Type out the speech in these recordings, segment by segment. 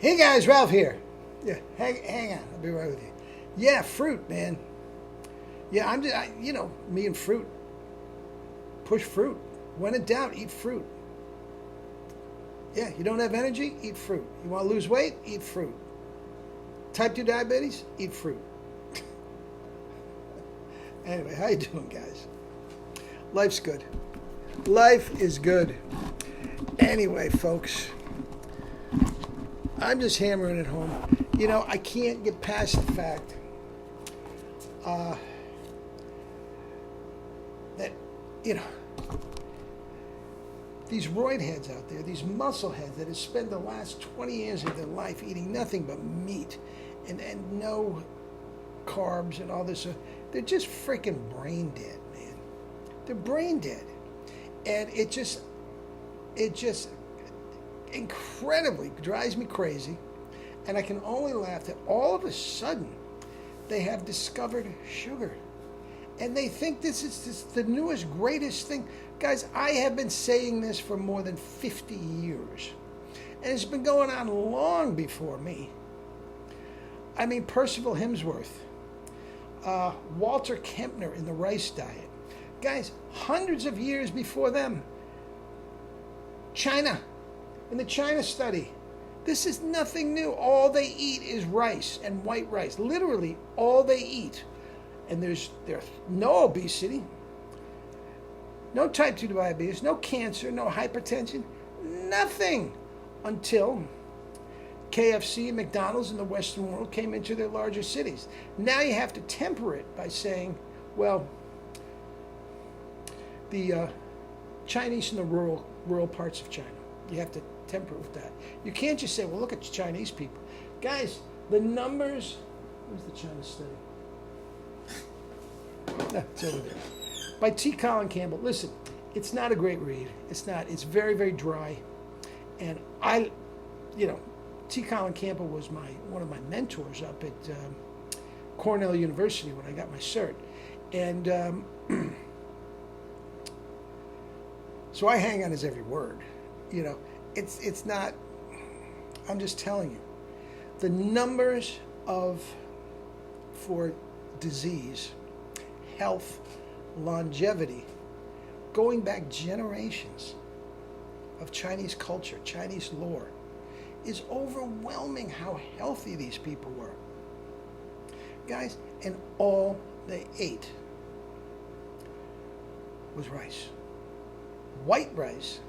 Hey guys, Ralph here. Yeah, hang on. I'll be right with you. Yeah, fruit, man. Yeah, me and fruit. Push fruit. When in doubt, eat fruit. Yeah, you don't have energy? Eat fruit. You want to lose weight? Eat fruit. Type 2 diabetes? Eat fruit. Anyway, how you doing, guys? Life's good. Life is good. Anyway, folks, I'm just hammering it home. I can't get past the fact that, these roid heads out there, these muscle heads that have spent the last 20 years of their life eating nothing but meat and no carbs and all this, they're just freaking brain dead, man. They're brain dead. And it just incredibly drives me crazy. And I can only laugh that all of a sudden they have discovered sugar. And they think this is the newest, greatest thing. Guys, I have been saying this for more than 50 years. And it's been going on long before me. I mean, Percival Hemsworth, Walter Kempner in the rice diet. Guys, hundreds of years before them, China, in the China study, this is nothing new. All they eat is rice and white rice. Literally, all they eat. And there's no obesity, no type 2 diabetes, no cancer, no hypertension, nothing until KFC and McDonald's in the Western world came into their larger cities. Now you have to temper it by saying, well, the Chinese in the rural parts of China. You have to temper it with that. You can't just say, well, look at the Chinese people. Guys, the numbers, where's the China study? No, it's over there. By T. Colin Campbell. Listen, it's not a great read. It's not. It's very, very dry. And T. Colin Campbell was one of my mentors up at Cornell University when I got my cert. And so I hang on his every word. It's not, I'm just telling you, the numbers for disease, health, longevity, going back generations of Chinese culture, Chinese lore, is overwhelming how healthy these people were. Guys, and all they ate was rice. White rice,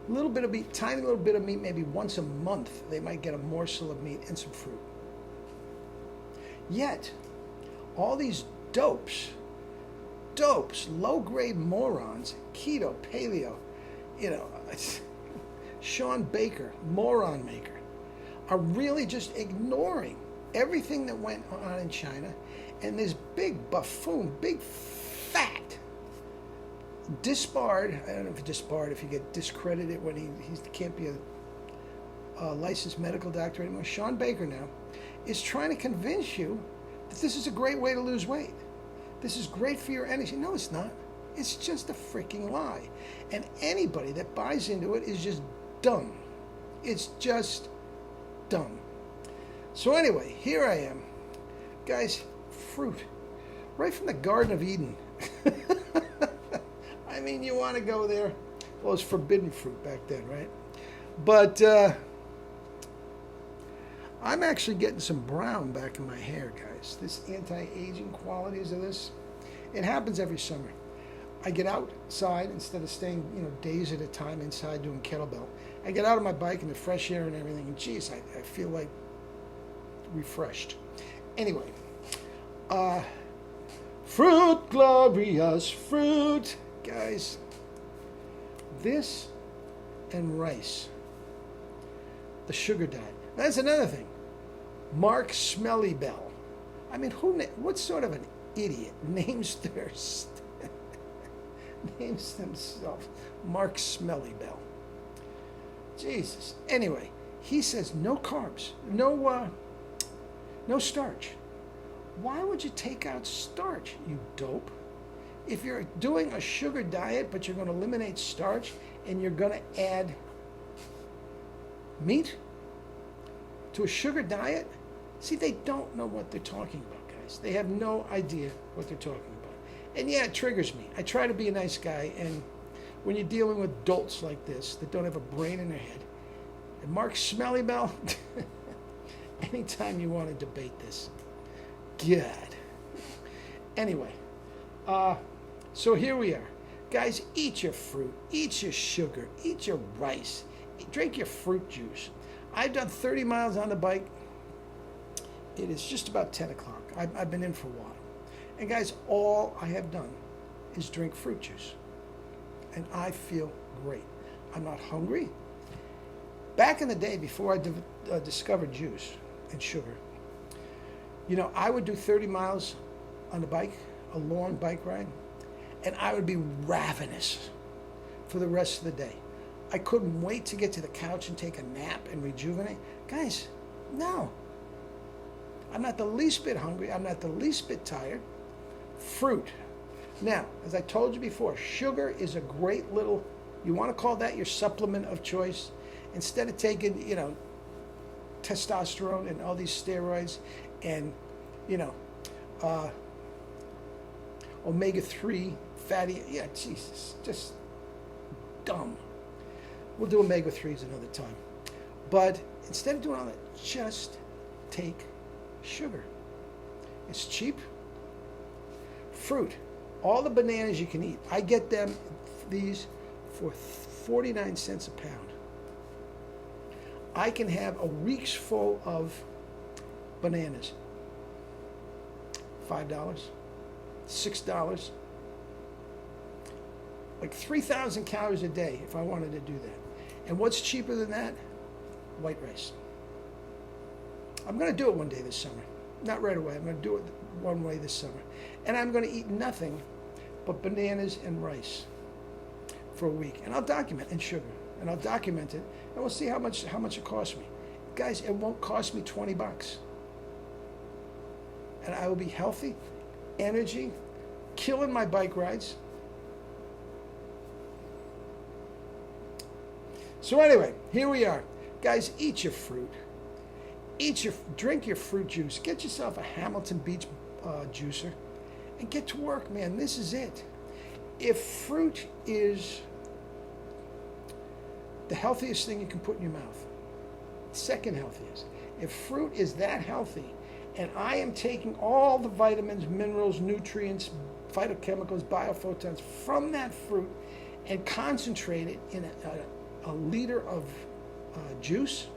a little bit of meat, tiny little bit of meat, maybe once a month they might get a morsel of meat and some fruit. Yet, all these dopes, low-grade morons, keto, paleo, Sean Baker, moron maker, are really just ignoring everything that went on in China, and this big buffoon, big fat, disbarred, I don't know if disbarred, if you get discredited when he can't be a licensed medical doctor anymore, Sean Baker now, is trying to convince you that this is a great way to lose weight. This is great for your energy. No, it's not. It's just a freaking lie. And anybody that buys into it is just dumb. It's just dumb. So anyway, here I am. Guys, fruit. Right from the Garden of Eden. I mean, you want to go there? Well, it's forbidden fruit back then, right? But I'm actually getting some brown back in my hair, guys. This anti-aging qualities of this, it happens every summer. I get outside instead of staying, days at a time inside doing kettlebell. I get out on my bike in the fresh air and everything, and geez, I feel like refreshed. Anyway, fruit, glorious fruit. Guys, this and rice, the sugar diet. That's another thing. Mark Smellybell. I mean, what sort of an idiot names himself Mark Smellybell? Jesus. Anyway, he says no carbs, no starch. Why would you take out starch, you dope? If you're doing a sugar diet, but you're going to eliminate starch and you're going to add meat, to a sugar diet, see, they don't know what they're talking about, guys. They have no idea what they're talking about. And yeah, it triggers me. I try to be a nice guy, and when you're dealing with dolts like this that don't have a brain in their head, and Mark Smellybell, anytime you want to debate this, God. Anyway, so here we are. Guys, eat your fruit, eat your sugar, eat your rice, drink your fruit juice. I've done 30 miles on the bike. It is just about 10 o'clock. I've been in for a while. And guys, all I have done is drink fruit juice. And I feel great. I'm not hungry. Back in the day, before I discovered juice and sugar, you know, I would do 30 miles on the bike, a long bike ride, and I would be ravenous for the rest of the day. I couldn't wait to get to the couch and take a nap and rejuvenate. Guys, no. I'm not the least bit hungry. I'm not the least bit tired. Fruit. Now, as I told you before, sugar is a great little, you want to call that your supplement of choice? Instead of taking, you know, testosterone and all these steroids and, you know, omega-3 fatty, yeah, Jesus, just dumb. We'll do omega-3s another time. But instead of doing all that, just take sugar. It's cheap. Fruit. All the bananas you can eat. I get them, these, for 49 cents a pound. I can have a week's full of bananas. $5, $6, like 3,000 calories a day if I wanted to do that. And what's cheaper than that? White rice. I'm going to do it one day this summer. Not right away. I'm going to do it one way this summer. And I'm going to eat nothing but bananas and rice for a week. And I'll document, and sugar. And I'll document it. And we'll see how much it costs me. Guys, it won't cost me $20. And I will be healthy, energy, killing my bike rides. So anyway, here we are. Guys, eat your fruit. Drink your fruit juice. Get yourself a Hamilton Beach juicer and get to work, man. This is it. If fruit is the healthiest thing you can put in your mouth, second healthiest, if fruit is that healthy, and I am taking all the vitamins, minerals, nutrients, phytochemicals, biophotons from that fruit and concentrate it in a liter of juice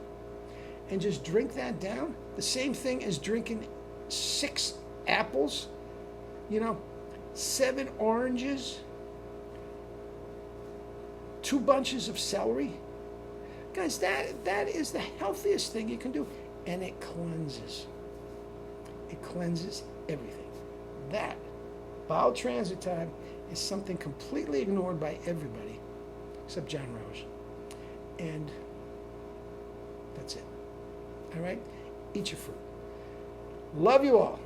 and just drink that down, the same thing as drinking 6 apples, 7 oranges, 2 bunches of celery. Guys, that is the healthiest thing you can do, and it cleanses. It cleanses everything. That bowel transit time is something completely ignored by everybody except John Rose. And that's it. All right? Eat your fruit. Love you all.